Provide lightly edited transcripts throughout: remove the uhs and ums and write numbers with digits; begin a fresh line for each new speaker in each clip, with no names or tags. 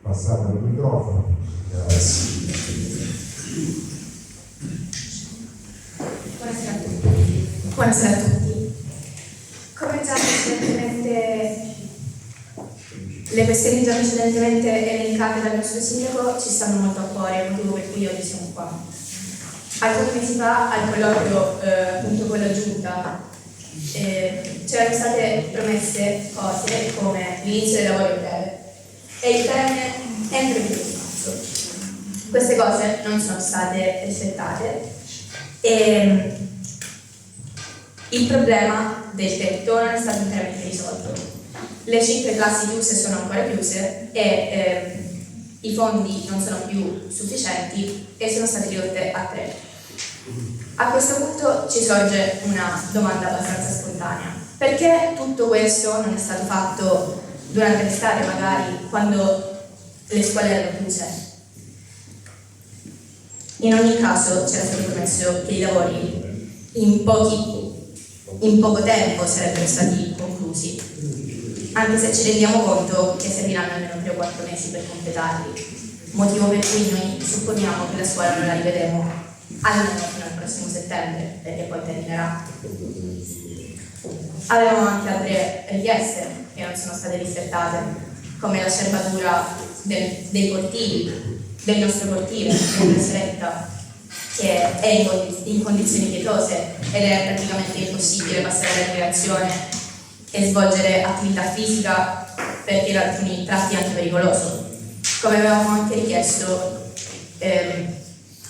Passate il microfono. Grazie.
Buonasera a tutti. Buonasera a tutti. Come già precedentemente le questioni già precedentemente elencate dal nostro sindaco ci stanno molto a cuore, il motivo per cui oggi siamo qua. Alcuni mesi fa, al colloquio appunto con la giunta, c'erano state promesse cose come l'inizio dei lavori breve e il termine entro il 1 marzo. Queste cose non sono state rispettate e il problema del tetto non è stato interamente risolto. Le 5 classi chiuse sono ancora chiuse e i fondi non sono più sufficienti e sono state ridotte a 3. A questo punto ci sorge una domanda abbastanza spontanea. Perché tutto questo non è stato fatto durante l'estate, magari, quando le scuole erano chiuse? In ogni caso c'era stato promesso che i lavori in poco tempo sarebbero stati conclusi, anche se ci rendiamo conto che serviranno almeno 3 o 4 mesi per completarli, motivo per cui noi supponiamo che la scuola non la rivedremo almeno fino al prossimo settembre, perché poi terminerà. Avevamo anche altre richieste che non sono state rispettate, come la serbatura dei cortili, del nostro cortile, della Preseretta, che è in condizioni pietose ed è praticamente impossibile passare alla ricreazione e svolgere attività fisica perché in alcuni tratti è anche pericoloso. Come avevamo anche richiesto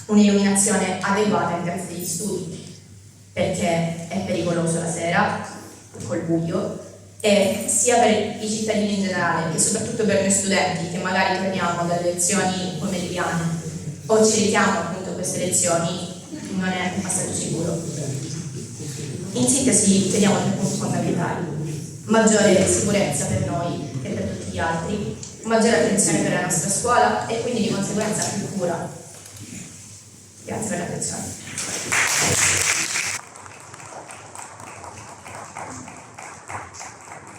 un'illuminazione adeguata in piazza degli studi, perché è pericoloso la sera col buio, e sia per i cittadini in generale che soprattutto per noi studenti che magari torniamo dalle lezioni pomeridiane o ci richiamo appunto a queste lezioni, non è un passaggio sicuro. In sintesi chiediamo 3 punti fondamentali: maggiore sicurezza per noi e per tutti gli altri, maggiore attenzione per la nostra scuola e quindi di conseguenza più cura. Grazie per l'attenzione.